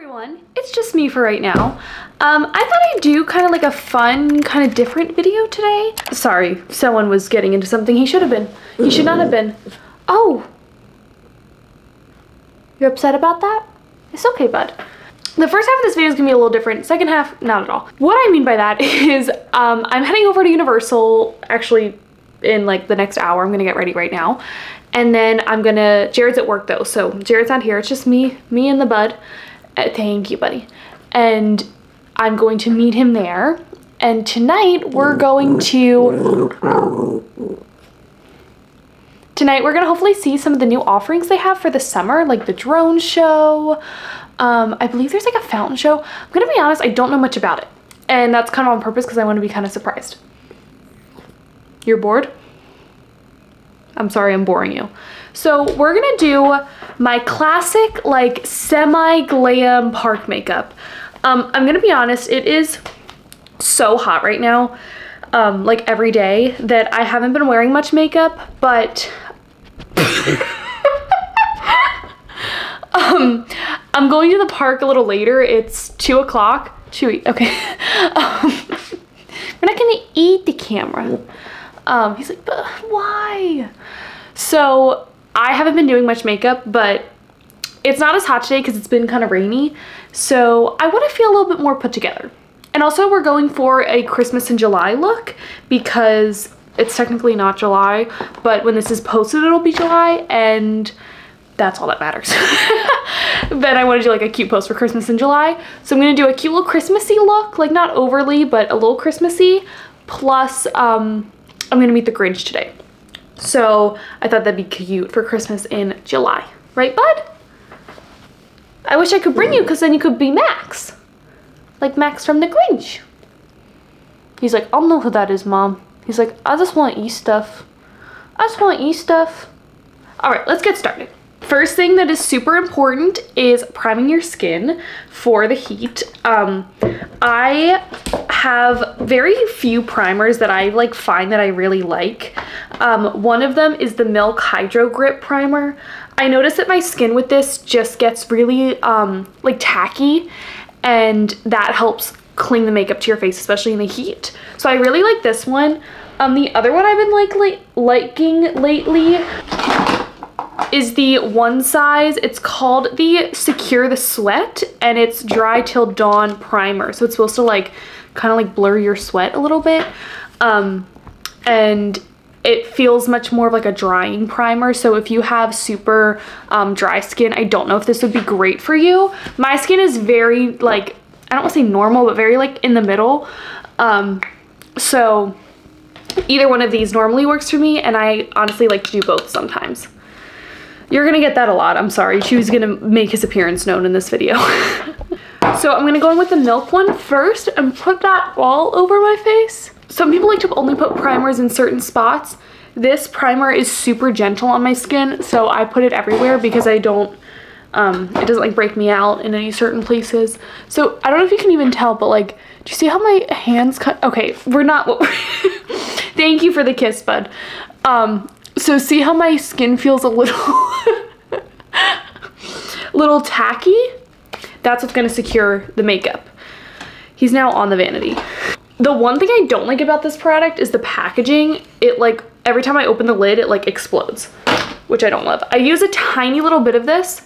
everyone, it's just me for right now. I thought I'd do kind of like a fun, kind of different video today. Sorry, someone was getting into something he should have been. He should not have been. Oh, you're upset about that? It's okay, bud. The first half of this video is gonna be a little different. Second half, not at all. What I mean by that is I'm heading over to Universal actually in like the next hour. I'm gonna get ready right now. And then Jared's at work though, so Jared's not here. It's just me and the bud. Thank you, buddy. And I'm going to meet him there. And tonight we're gonna hopefully see some of the new offerings they have for the summer, like the drone show. I believe there's like a fountain show. I'm gonna be honest, I don't know much about it. And that's kind of on purpose because I want to be kind of surprised. You're bored? I'm sorry I'm boring you. So we're gonna do my classic like semi-glam park makeup. I'm gonna be honest, it is so hot right now, like every day, that I haven't been wearing much makeup, but I'm going to the park a little later. It's 2 o'clock. Chewy, okay. We're not gonna eat the camera. He's like, but why? So I haven't been doing much makeup, but it's not as hot today because it's been kind of rainy. So I want to feel a little bit more put together. And also we're going for a Christmas in July look because it's technically not July, but when this is posted, it'll be July, and that's all that matters. Then I want to do like a cute post for Christmas in July. So I'm going to do a cute little Christmassy look, like not overly, but a little Christmassy. Plus, I'm going to meet the Grinch today. So I thought that'd be cute for Christmas in July. Right, bud? I wish I could bring you because then you could be Max. Like Max from the Grinch. He's like, I'll know who that is, Mom. He's like, I just want to eat stuff. I just want to eat stuff. All right, let's get started. First thing that is super important is priming your skin for the heat. I have very few primers that I like find that I really like. One of them is the Milk Hydro Grip Primer. I noticed that my skin with this just gets really like tacky, and that helps cling the makeup to your face, especially in the heat. So I really like this one. The other one I've been liking lately is the One Size. It's called the Secure the Sweat, and it's Dry Till Dawn Primer. So it's supposed to like kind of like blur your sweat a little bit. And it feels much more of like a drying primer. So if you have super dry skin, I don't know if this would be great for you. My skin is very like, I don't want to say normal, but very like in the middle. So either one of these normally works for me, and I honestly like to do both sometimes. You're gonna get that a lot, I'm sorry. Chewy's gonna make his appearance known in this video. So I'm gonna go in with the Milk one first and put that all over my face. Some people like to only put primers in certain spots. This primer is super gentle on my skin, so I put it everywhere because I don't, it doesn't like break me out in any certain places. So I don't know if you can even tell, but like, do you see how my hands cut? Okay, we're not, thank you for the kiss, bud. So see how my skin feels a little tacky? That's what's gonna secure the makeup. He's now on the vanity. The one thing I don't like about this product is the packaging. It like, every time I open the lid, it like explodes, which I don't love. I use a tiny little bit of this,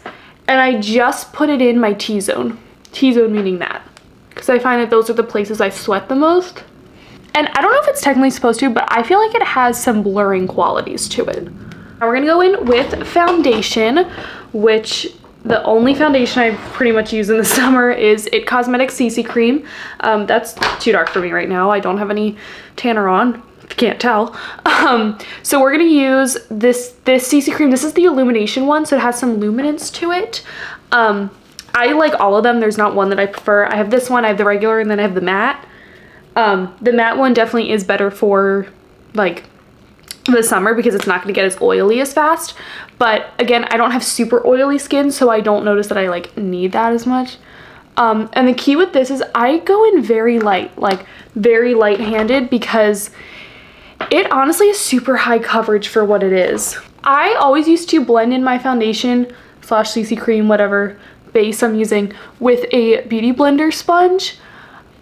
and I just put it in my T-zone. T-zone meaning that, because I find that those are the places I sweat the most. And I don't know if it's technically supposed to, but I feel like it has some blurring qualities to it. Now we're gonna go in with foundation, which the only foundation I pretty much use in the summer is IT Cosmetics CC Cream. That's too dark for me right now. I don't have any tanner on, if you can't tell. So we're gonna use this CC Cream. This is the illumination one, so it has some luminance to it. I like all of them. There's not one that I prefer. I have this one, I have the regular, and then I have the matte. The matte one definitely is better for like the summer because it's not going to get as oily as fast. But again, I don't have super oily skin, so I don't notice that I like need that as much. And the key with this is I go in very light, like very light-handed, because it honestly is super high coverage for what it is. I always used to blend in my foundation / CC cream, whatever, base I'm using with a Beauty Blender sponge.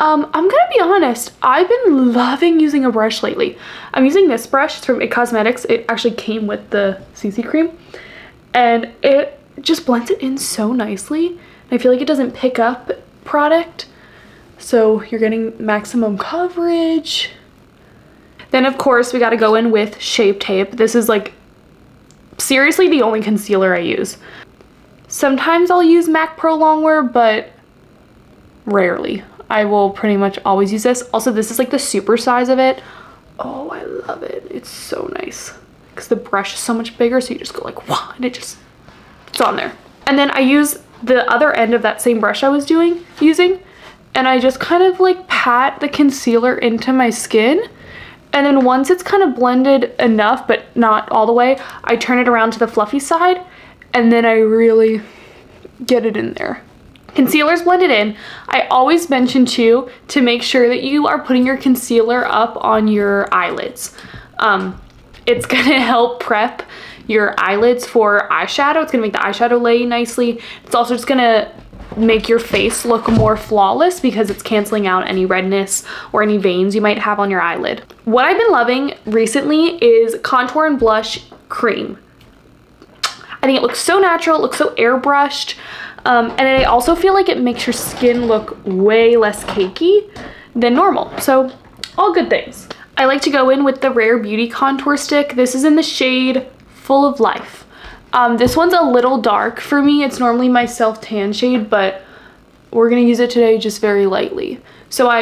I'm gonna be honest, I've been loving using a brush lately. I'm using this brush, it's from It Cosmetics. It actually came with the CC cream, and it just blends it in so nicely. And I feel like it doesn't pick up product, so you're getting maximum coverage. Then of course we gotta go in with Shape Tape. This is like seriously the only concealer I use. Sometimes I'll use MAC Pro Longwear, but rarely. I will pretty much always use this. Also, this is like the super size of it. Oh, I love it. It's so nice because the brush is so much bigger, so you just go like, wow, and it's on there. And then I use the other end of that same brush I was using, and I just kind of like pat the concealer into my skin. And then once it's kind of blended enough, but not all the way, I turn it around to the fluffy side, and then I really get it in there. Concealer's blended in. I always mention too to make sure that you are putting your concealer up on your eyelids. It's gonna help prep your eyelids for eyeshadow. It's gonna make the eyeshadow lay nicely. It's also just gonna make your face look more flawless because it's canceling out any redness or any veins you might have on your eyelid. What I've been loving recently is contour and blush cream. I think it looks so natural, it looks so airbrushed. And I also feel like it makes your skin look way less cakey than normal. So all good things. I like to go in with the Rare Beauty contour stick. This is in the shade Full of Life. This one's a little dark for me. It's normally my self tan shade, but we're gonna use it today just very lightly. So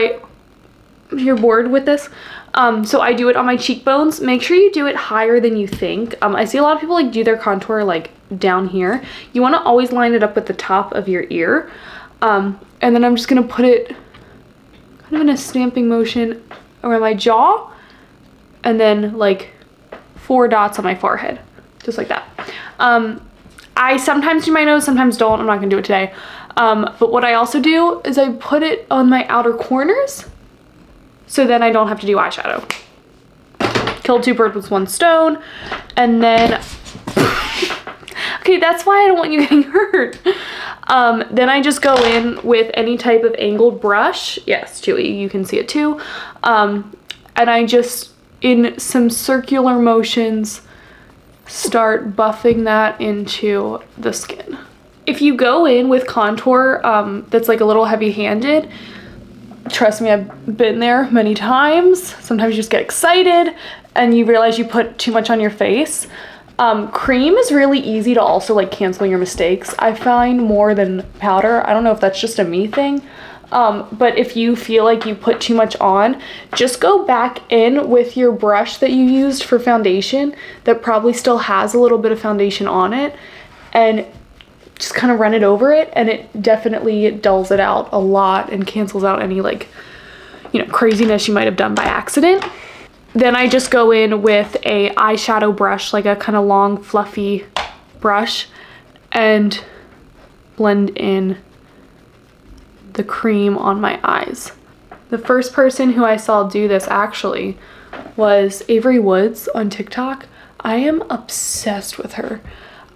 you're bored with this? So I do it on my cheekbones. Make sure you do it higher than you think. I see a lot of people like do their contour like down here. You want to always line it up with the top of your ear. And then I'm just gonna put it kind of in a stamping motion around my jaw, and then like 4 dots on my forehead, just like that. I sometimes do my nose, sometimes don't. I'm not gonna do it today. But what I also do is I put it on my outer corners, so then I don't have to do eyeshadow. Killed 2 birds with 1 stone. And then, okay, that's why I don't want you getting hurt. Then I just go in with any type of angled brush. Yes, Chewy, you can see it too. And I just, in some circular motions, start buffing that into the skin. If you go in with contour that's like a little heavy-handed, trust me, I've been there many times. Sometimes you just get excited and you realize you put too much on your face. Cream is really easy to also like cancel your mistakes, I find, more than powder. I don't know if that's just a me thing. But if you feel like you put too much on, just go back in with your brush that you used for foundation that probably still has a little bit of foundation on it, and just kind of run it over it, and it definitely dulls it out a lot and cancels out any like, you know, craziness you might have done by accident. Then I just go in with a eyeshadow brush, like a kind of long fluffy brush, and blend in the cream on my eyes. The first person who I saw do this actually was Avery Woods on TikTok. I am obsessed with her.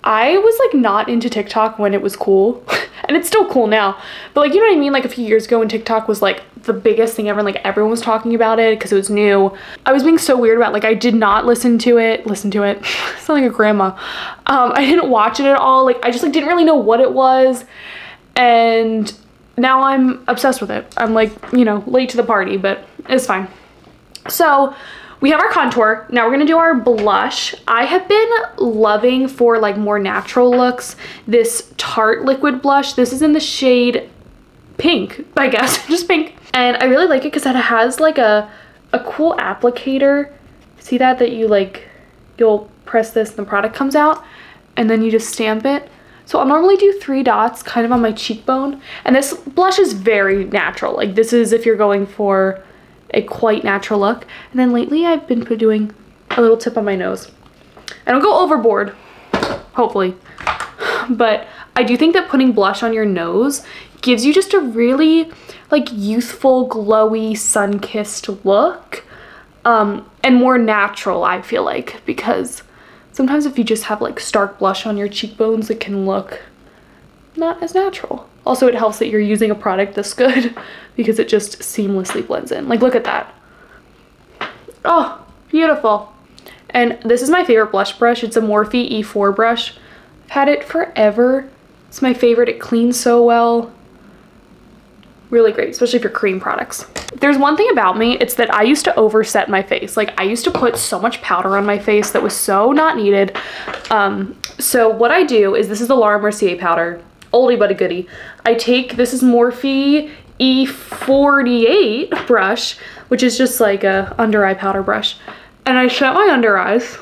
I was like not into TikTok when it was cool, and it's still cool now, but like, you know what I mean? Like a few years ago when TikTok was like the biggest thing ever and like everyone was talking about it because it was new. I was being so weird about it. Like I did not listen to it. Sound like a grandma. I didn't watch it at all. Like I just like didn't really know what it was, and now I'm obsessed with it. I'm like, you know, late to the party, but it's fine. So we have our contour. Now we're gonna do our blush. I have been loving, for like more natural looks, this Tarte liquid blush. This is in the shade Pink, I guess, just pink. And I really like it because it has like a cool applicator. See that you like, you'll press this and the product comes out, and then you just stamp it. So I'll normally do 3 dots kind of on my cheekbone. And this blush is very natural. Like this is if you're going for a quite natural look. And then lately I've been doing a little tip on my nose. I don't go overboard, hopefully, but I do think that putting blush on your nose gives you just a really like youthful, glowy, sun-kissed look, and more natural, I feel like, because sometimes if you just have like stark blush on your cheekbones, it can look not as natural. Also, it helps that you're using a product this good because it just seamlessly blends in. Like, look at that. Oh, beautiful. And this is my favorite blush brush. It's a Morphe E4 brush. I've had it forever. It's my favorite. It cleans so well. Really great, especially for cream products. There's one thing about me, it's that I used to overset my face. Like, I used to put so much powder on my face that was so not needed. So what I do is, this is the Laura Mercier powder, oldie but a goodie. I take, this is Morphe E48 brush, which is just like a under eye powder brush. And I set my under eyes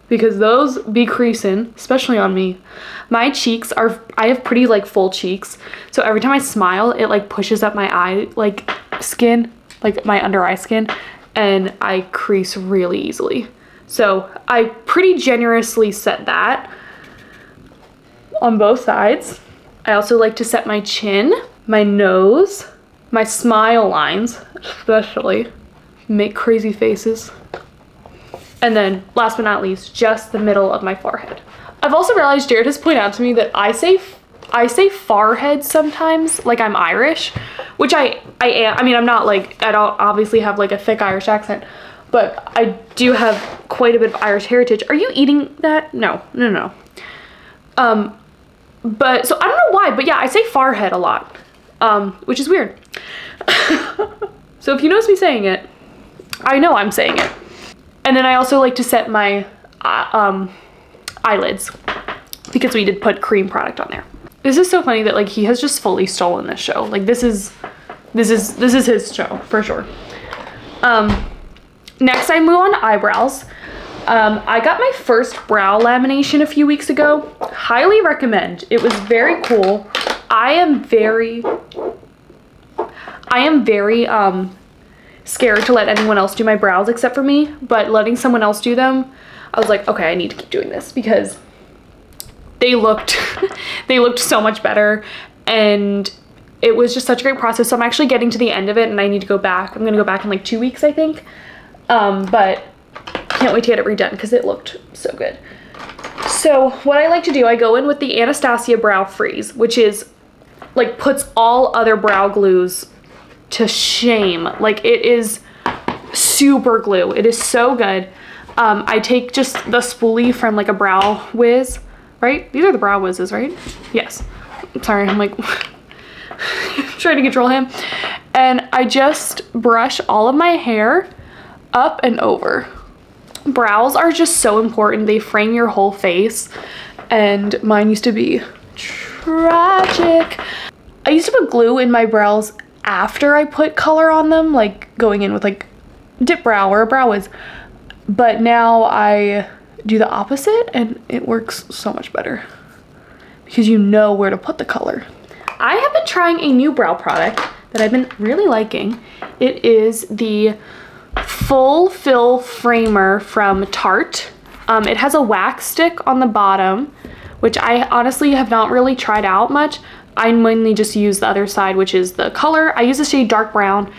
because those be creasing, especially on me. My cheeks are, I have pretty like full cheeks. So every time I smile, it like pushes up my eye, like skin, like my under eye skin, and I crease really easily. So I pretty generously set that on both sides. I also like to set my chin, my nose, my smile lines, especially, make crazy faces. And then last but not least, just the middle of my forehead. I've also realized, Jared has pointed out to me that I say forehead sometimes, like I'm Irish, which I am. I mean, I'm not like, I don't obviously have like a thick Irish accent, but I do have quite a bit of Irish heritage. Are you eating that? No. But so I don't know why, but yeah, I say forehead a lot, which is weird. So if you notice me saying it, I know I'm saying it. And then I also like to set my eyelids because we did put cream product on there. This is so funny that like he has just fully stolen this show. Like this is his show for sure. Next I move on to eyebrows. I got my first brow lamination a few weeks ago. Highly recommend. It was very cool. I am very scared to let anyone else do my brows except for me, but letting someone else do them, I was like, okay, I need to keep doing this because they looked they looked so much better, and it was just such a great process. So I'm actually getting to the end of it and I need to go back. I'm gonna go back in like 2 weeks, I think. But can't wait to get it redone because it looked so good. So what I like to do, I go in with the Anastasia Brow Freeze, which is like puts all other brow glues to shame. Like it is super glue. It is so good. I take just the spoolie from like a Brow Wiz, right? These are the Brow Wizzes, right? Yes. I'm sorry, I'm like trying to control him. And I just brush all of my hair up and over. Brows are just so important. They frame your whole face, and mine used to be tragic. I used to put glue in my brows after I put color on them, like going in with like Dip Brow or a Brow Wiz, but now I do the opposite and it works so much better because you know where to put the color. I have been trying a new brow product that I've been really liking. It is the Full Fill Framer from Tarte. It has a wax stick on the bottom, which I honestly have not really tried out much. I mainly just use the other side, which is the color. I use the shade dark brown.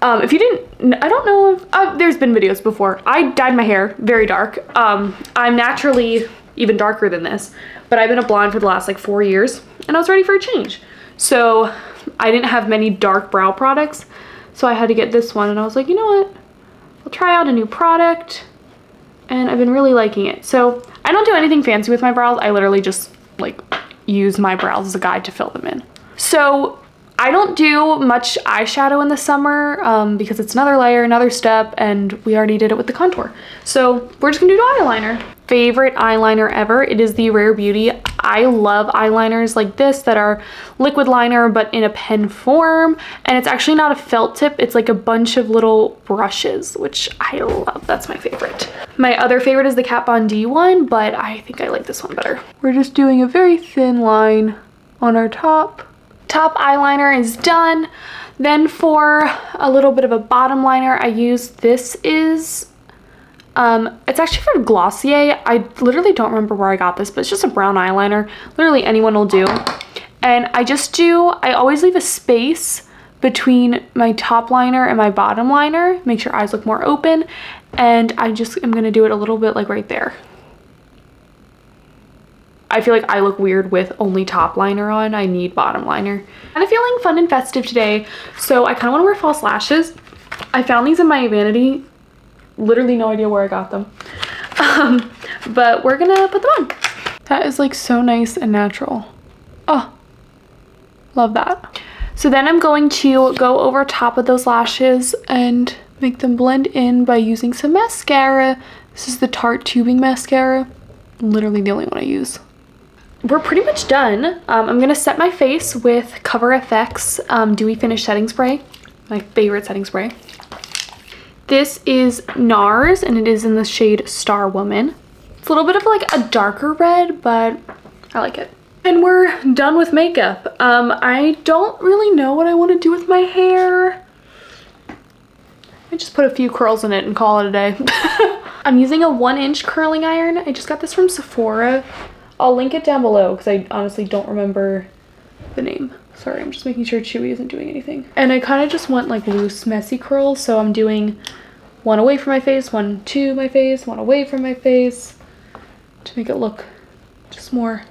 If you didn't, I don't know if, there's been videos before. I dyed my hair very dark. I'm naturally even darker than this, but I've been a blonde for the last like 4 years and I was ready for a change. So I didn't have many dark brow products. So I had to get this one and I was like, you know what? I'll try out a new product, and I've been really liking it. So I don't do anything fancy with my brows. I literally just like use my brows as a guide to fill them in. So I don't do much eyeshadow in the summer because it's another layer, another step, and we already did it with the contour. So we're just gonna do eyeliner. Favorite eyeliner ever, it is the Rare Beauty. I love eyeliners like this that are liquid liner but in a pen form, and it's actually not a felt tip, it's like a bunch of little brushes, which I love. That's my favorite. My other favorite is the Kat Von D one, but I think I like this one better. We're just doing a very thin line on our top. Top eyeliner is done. Then for a little bit of a bottom liner, I use, this is it's actually from Glossier. I literally don't remember where I got this, but it's just a brown eyeliner. Literally anyone will do. And I always leave a space between my top liner and my bottom liner. Makes your eyes look more open. And I just am gonna do it a little bit like right there. I feel like I look weird with only top liner on. I need bottom liner. Kind of feeling fun and festive today, so I kind of want to wear false lashes. I found these in my vanity. Literally no idea where I got them. But we're gonna put them on. That is like so nice and natural. Oh, love that. So then I'm going to go over top of those lashes and make them blend in by using some mascara. This is the Tarte tubing mascara. Literally the only one I use. We're pretty much done. I'm gonna set my face with Cover FX Dewy Finish Setting Spray, my favorite setting spray. This is NARS and it is in the shade Star Woman. It's a little bit of like a darker red, but I like it. And we're done with makeup. I don't really know what I want to do with my hair. I just put a few curls in it and call it a day. I'm using a 1-inch curling iron. I just got this from Sephora. I'll link it down below because I honestly don't remember the name. Sorry, I'm just making sure Chewy isn't doing anything. And I kind of just want like loose, messy curls. So I'm doing one away from my face, one to my face, one away from my face to make it look just more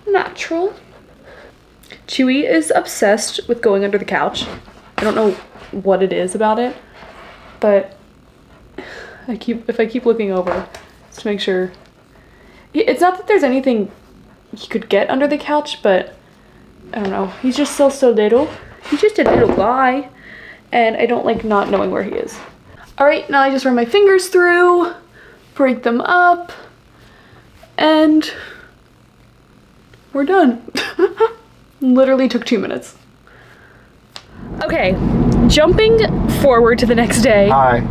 natural. Chewy is obsessed with going under the couch. I don't know what it is about it, but if I keep looking over just to make sure. It's not that there's anything he could get under the couch, but I don't know. He's just so little. He's just a little guy, and I don't like not knowing where he is. All right, now I just run my fingers through, break them up, and we're done. Literally took 2 minutes. Okay, jumping forward to the next day. Hi.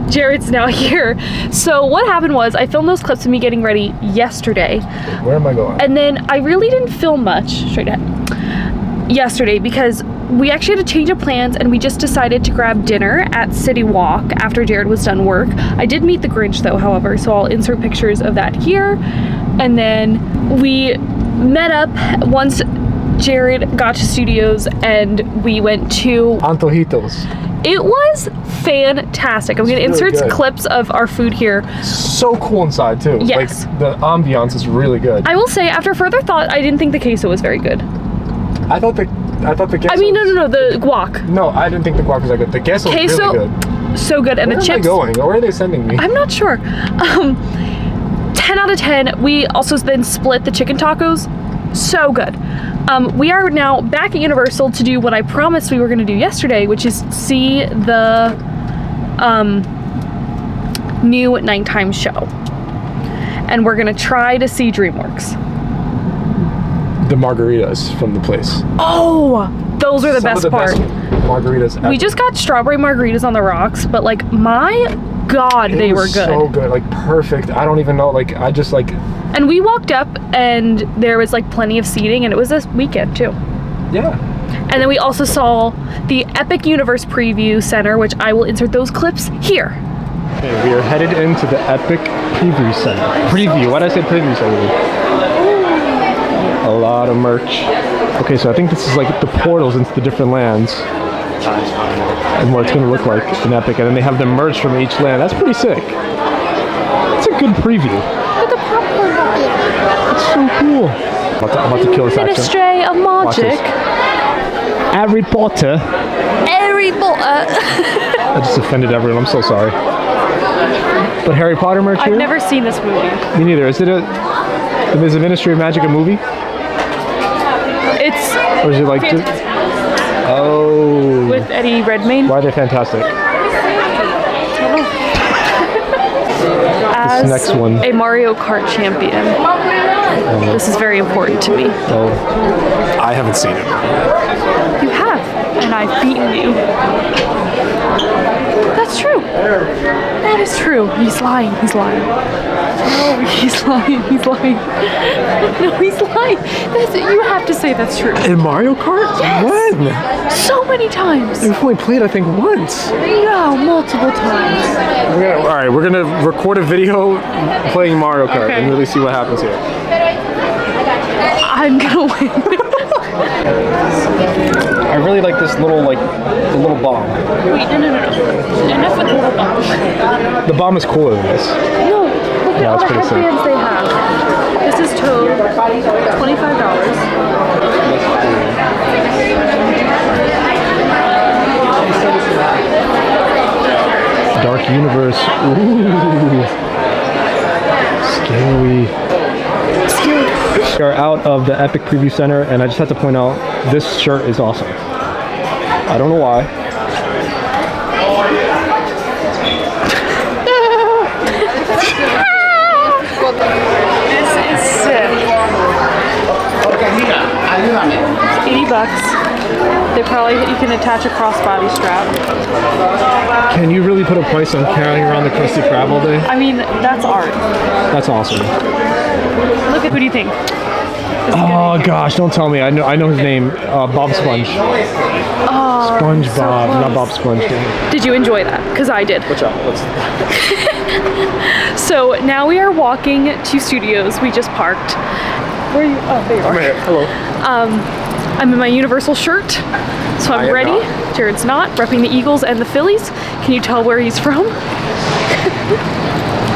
Jared's now here. So what happened was I filmed those clips of me getting ready yesterday. Where am I going? And then I really didn't film much, straight ahead, yesterday because we actually had a change of plans and we just decided to grab dinner at City Walk after Jared was done work. I did meet the Grinch though, however, so I'll insert pictures of that here. And then we met up once Jared got to studios and we went to Antojitos. It was fantastic. I'm gonna insert clips of our food here. So cool inside too. Yes. Like the ambiance is really good. I will say, after further thought, I didn't think the queso was very good. I thought the queso. I mean, no, the guac. No, I didn't think the guac was that good. The queso was really good. So good, and Where the chips. Where am I going? Where are they sending me? I'm not sure. 10 out of 10. We also then split the chicken tacos. So good. We are now back at Universal to do what I promised we were going to do yesterday, which is see the new nighttime show. And we're going to try to see DreamWorks. The margaritas from the place. Oh, those are the best part. Margaritas ever. We just got strawberry margaritas on the rocks, but like, my God, they were good. So good, like perfect. I don't even know, like I just like. And we walked up and there was like plenty of seating and it was this weekend too. Yeah. And then we also saw the Epic Universe Preview Center, which I will insert those clips here. Okay, we are headed into the Epic Preview Center. Preview, why did I say preview center? A lot of merch. Okay, so I think this is like the portals into the different lands. And what it's gonna look like in Epic. And then they have the merch from each land. That's pretty sick. It's a good preview. That's so cool. I'm about to kill this accent. Ministry of Magic. Harry Potter. Harry Potter. I just offended everyone. I'm so sorry. But Harry Potter merch here? I've never seen this movie. Me neither. Is the Ministry of Magic a movie? It's. Or is it like just? Oh. With Eddie Redmayne. Why are they fantastic? As this next one. A Mario Kart champion. This is very important to me. Oh, I haven't seen it. You have, and I've beaten you. That's true. That is true. He's lying. He's lying. No, he's lying. He's lying. No, he's lying. You have to say that's true. In Mario Kart? Yes. When? So many times. We've only played, I think, once. No, multiple times. All right, we're gonna record a video playing Mario Kart and really see what happens here. I'm gonna win. I really like this little, the little bomb. Wait, no. Enough with the little bomb. The bomb is cooler than this. No, look at all the headbands they have. This is Toad, $25. Dark Universe. Ooh. Scary. We are out of the Epic Preview Center, and I just have to point out, this shirt is awesome. I don't know why. This is sick. $80. They probably, you can attach a crossbody strap. Can you really put a price on carrying around the Krusty Krab all day? I mean, that's art. That's awesome. Look at, who do you think? Oh gosh, don't tell me. I know his name. Bob Sponge. Oh, SpongeBob, so not Bob Sponge. Did you enjoy that? Because I did. Watch out. So now we are walking to studios. We just parked. Where are you? Oh, there you are. I'm here. Hello. I'm in my Universal shirt, so I'm ready. Not. Jared's not. Repping the Eagles and the Phillies. Can you tell where he's from?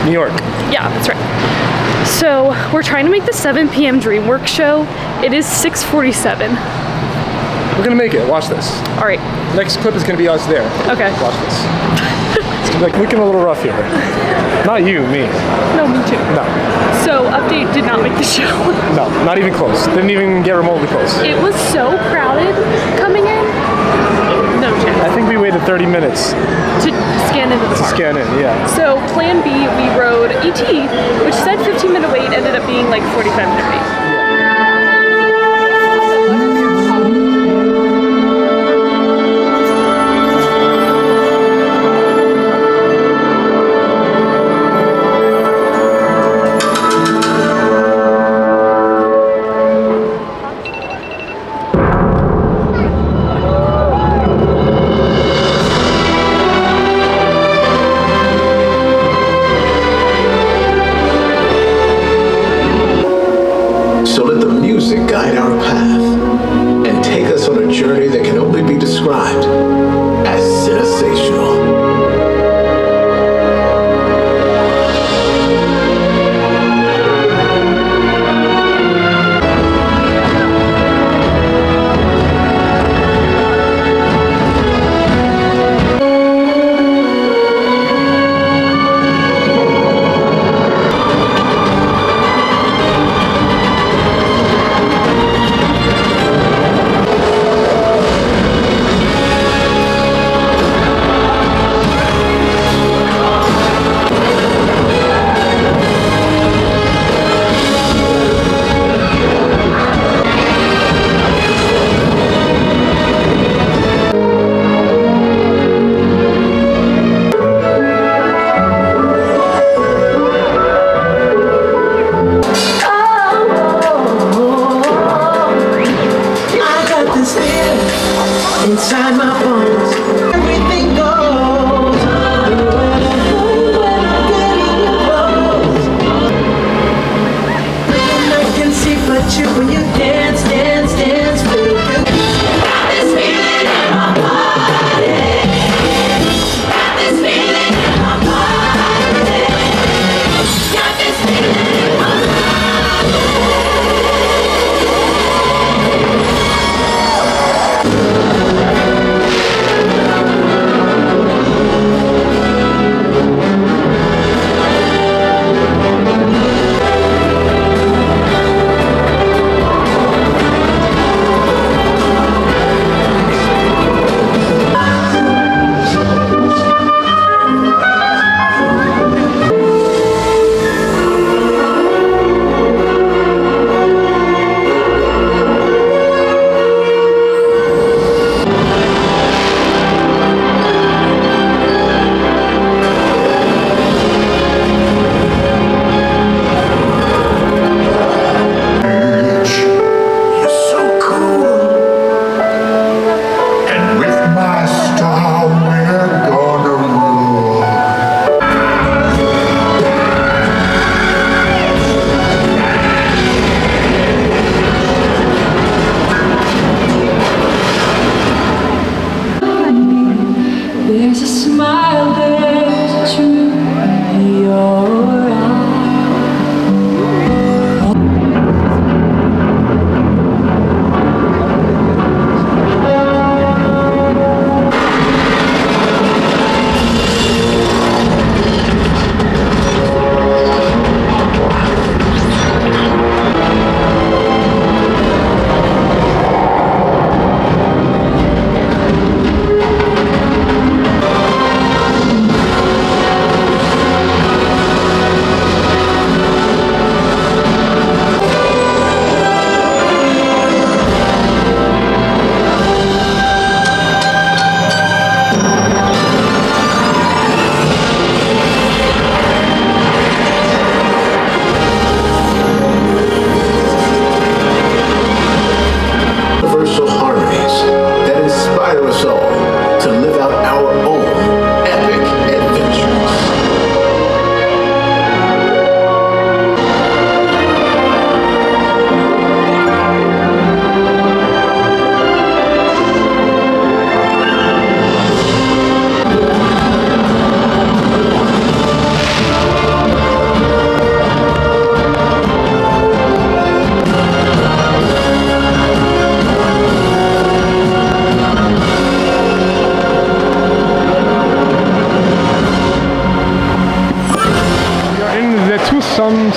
New York. Yeah, that's right. So we're trying to make the 7 p.m. DreamWorks show. It is 6:47. We're gonna make it. Watch this. All right. Next clip is gonna be us there. Okay. Watch this. It's gonna be like looking a little rough here. Not you, me. No, me too. No. So update did not make the show. No, not even close. Didn't even get remotely close. It was so crowded coming in. No chance. I think we waited 30 minutes To scan into the to park. scan in. Yeah. So plan B, we rode ET, which said 15-minute wait, ended up being like 45-minute wait. So let the music guide our path and take us on a journey that can only be described as CineSational. Inside my bones, everything goes. When I'm getting you close, and I can see but you when you dance, dance, dance. When you got this feeling in my body. Got this feeling in my body. Got this feeling in my body.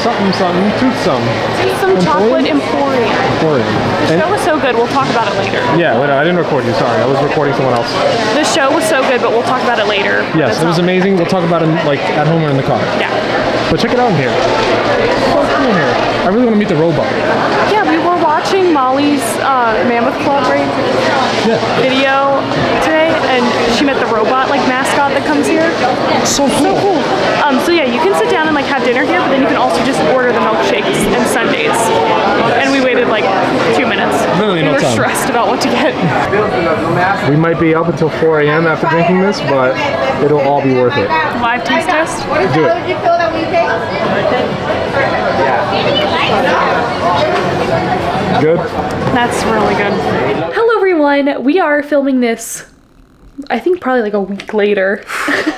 something something toothsome. Some chocolate emporium. The show was so good, we'll talk about it later. Yeah, wait, I didn't record you, sorry. I was recording someone else. The show was so good, but we'll talk about it later. Yes, it was amazing. We'll talk about it like at home or in the car. Yeah. But check it out in here. It's so cool in here. I really want to meet the robot. Yeah, we were watching Molly's Mammoth Club video today, and she met the robot like mascot that comes here. So cool. So yeah, you can sit down and like have dinner here, but then you can also just order the milkshakes and sundaes. And we waited like 2 minutes. Literally we no were time. stressed about what to get. We might be up until 4 a.m. after drinking this, but it'll all be worth it. Live taste test. Do it. Good? That's really good. Hello everyone, we are filming this, I think probably like a week later.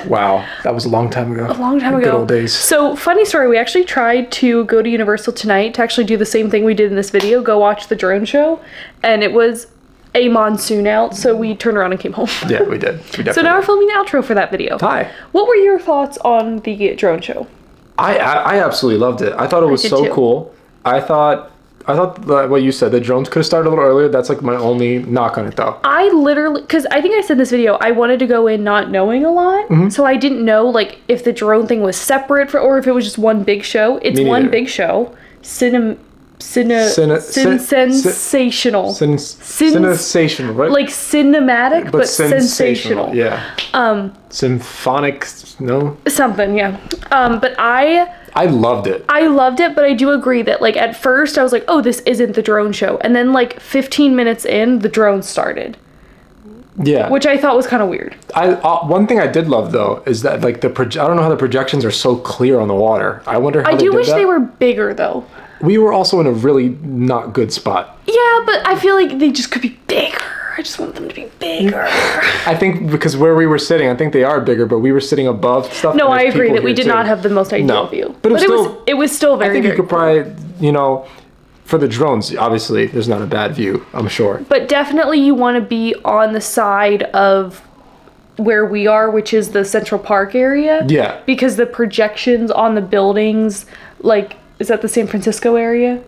Wow, that was a long time ago. A long time ago. Good old days. So, funny story, we actually tried to go to Universal tonight to actually do the same thing we did in this video, go watch the drone show, and it was a monsoon out, so we turned around and came home. Yeah, we did. So now we're filming the outro for that video. Hi. What were your thoughts on the drone show? I absolutely loved it. I thought it was did so too. cool. I thought that what you said, the drones could have started a little earlier. That's like my only knock on it though. I literally, because I think I said in this video, I wanted to go in not knowing a lot. So I didn't know like if the drone thing was separate or if it was just one big show. It's Me one neither. big show. Sensational. CineSational, right? Like cinematic, but sensational. Yeah. Symphonic, no? Something, yeah. But I loved it. I loved it, but I do agree that like at first I was like, oh, this isn't the drone show. And then like 15 minutes in, the drone started. Yeah. Which I thought was kind of weird. One thing I did love though is that like I don't know how the projections are so clear on the water. I wonder how I they do did wish that. they were bigger though. We were also in a really not good spot. Yeah, but I feel like they just could be bigger. I just want them to be bigger. I think because where we were sitting, I think they are bigger, but we were sitting above stuff. No, and I there's agree people that we here, did too. not have the most ideal No. view. But it was still very, I think very you could probably, you know, for the drones, obviously, there's not a bad view, I'm sure. But definitely you want to be on the side of where we are, which is the Central Park area. Yeah. Because the projections on the buildings, like, is that the San Francisco area?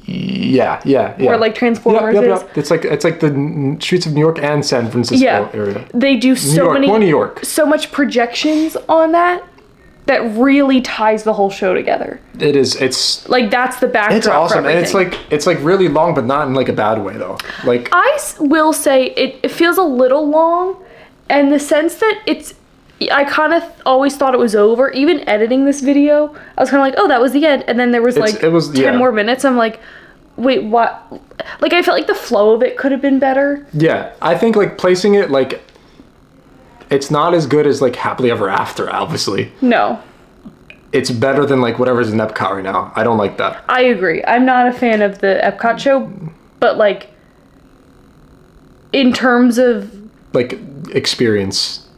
Yeah. Where like Transformers is? Yep. It's like the streets of New York and San Francisco area. They do New York. so much projections on that really ties the whole show together. It is. It's like that's the backdrop. It's awesome, for and everything. it's like really long, but not in like a bad way though. Like will say it feels a little long, and the sense that I kind of always thought it was over. Even editing this video, I was kind of like, oh, that was the end, and then there was like 10 more minutes. I'm like, wait, what? Like I felt like the flow of it could have been better. Yeah, I think like placing it like. It's not as good as like Happily Ever After, obviously. No. It's better than like whatever's in Epcot right now. I don't like that. I agree. I'm not a fan of the Epcot show, but like in terms of like experience,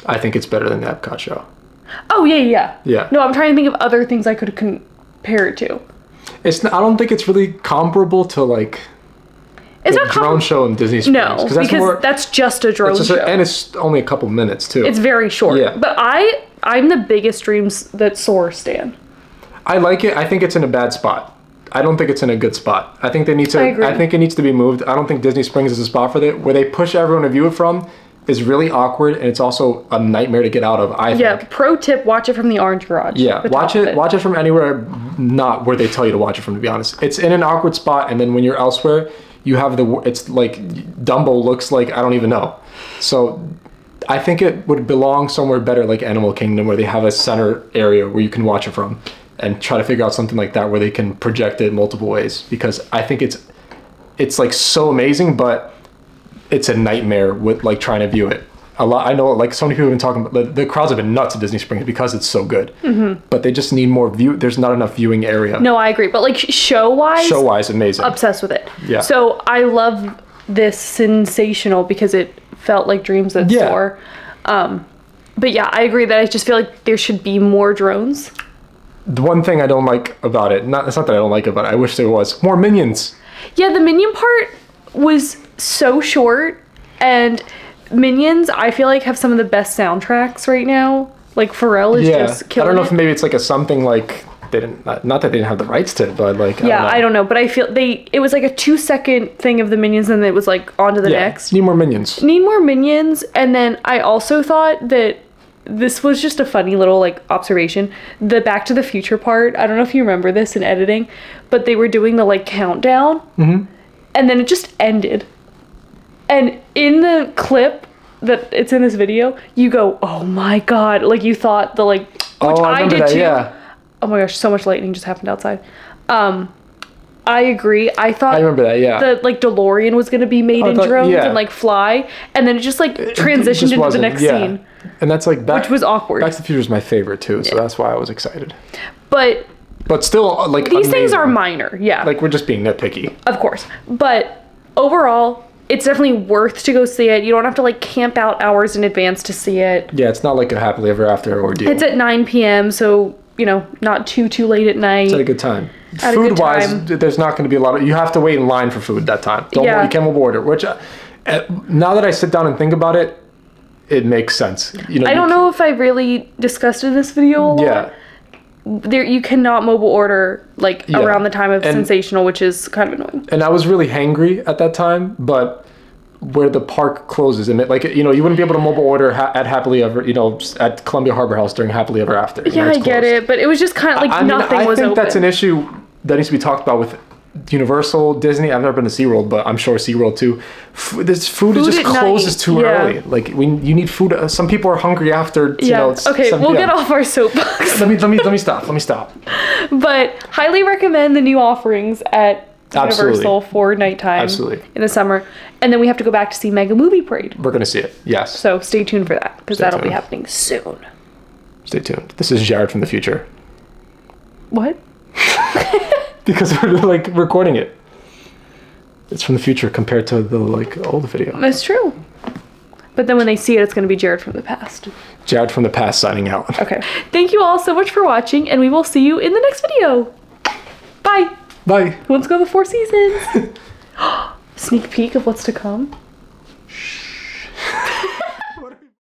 I think it's better than the Epcot show. Oh yeah. Yeah. No, I'm trying to think of other things I could compare it to. It's not, I don't think it's really comparable to like it's the not drone show in Disney Springs. No, because that's just a drone show. And it's only a couple minutes too. It's very short. Yeah. But I'm the biggest Dreams That Soar stan. I like it. I think it's in a bad spot. I don't think it's in a good spot. I think they need to. I think it needs to be moved. I don't think Disney Springs is a spot for that. Where they push everyone to view it from is really awkward, and it's also a nightmare to get out of. I think. Yeah. Pro tip: watch it from the Orange Garage. Yeah. Watch it. Watch it from anywhere, not where they tell you to watch it from. To be honest, it's in an awkward spot, and then when you're elsewhere. You have it's like Dumbo looks like I don't even know. So I think it would belong somewhere better like Animal Kingdom where they have a center area where you can watch it from and try to figure out something like that where they can project it multiple ways because I think it's like so amazing but it's a nightmare with like trying to view it. I know like so many people have been talking about the crowds have been nuts at Disney Springs because it's so good. But they just need more there's not enough viewing area. No, I agree. But like show-wise, amazing. Obsessed with it. Yeah. So I love this CineSational because it felt like Dreams That Soar. But yeah, I agree that I just feel like there should be more drones. The one thing I don't like about it, it's not that I don't like it, but I wish there was more Minions. Yeah, the Minion part was so short and Minions, I feel like, have some of the best soundtracks right now. Like Pharrell is just I killing don't know if it. maybe it's like a something like they didn't, not that they didn't have the rights to it, but like Yeah, I don't know, but I feel it was like a 2-second thing of the Minions, and it was like on to the next. Need more Minions. Need more Minions, and then I also thought that this was just a funny little like observation. The Back to the Future part, I don't know if you remember this in editing, but they were doing the like countdown, and then it just ended. And in the clip that it's in this video, you go, "Oh my god!" Like you thought the like, which I did too. Yeah. Oh my gosh, so much lightning just happened outside. I agree. I thought I remember that. Yeah. the like DeLorean was gonna be made in drones and like fly, and then it just like transitioned into the next scene. And that's like Which was awkward. Back to the Future is my favorite too, so that's why I was excited. But still, like these things are minor, yeah. Like we're just being nitpicky. Of course. But overall, it's definitely worth to go see it. You don't have to like camp out hours in advance to see it. Yeah, it's not like a happily ever after ordeal. It's at 9 p.m., so you know, not too late at night. It's at a good time. At a good Food-wise, time. there's not going to be a lot of. You have to wait in line for food that time. Don't worry, you can mobile order. Which, now that I sit down and think about it, it makes sense. You know, I don't know if I really discussed in this video a lot. Yeah. There, you cannot mobile order like around the time of CineSational, which is kind of annoying. And I was really hangry at that time, but where the park closes, and like you know, you wouldn't be able to mobile order at Happily Ever, you know, at Columbia Harbor House during Happily Ever After. Yeah, I get it, but it was just kind of like nothing was open. I think that's an issue that needs to be talked about with Universal, Disney. I've never been to SeaWorld, but I'm sure SeaWorld too. This food just closes too early. Like you need food. Some people are hungry after. You know, okay, we'll get off our soapbox. let me stop. But highly recommend the new offerings at Universal for nighttime in the summer. And then we have to go back to see Mega Movie Parade. We're gonna see it. Yes. So stay tuned for that because that'll be happening soon. Stay tuned. This is Jared from the future. What? Because we're like recording it. It's from the future compared to the like old video. That's true. But then when they see it, it's going to be Jared from the past. Jared from the past signing out. Okay. Thank you all so much for watching, and we will see you in the next video. Bye. Bye. Let's go the 4 seasons. Sneak peek of what's to come.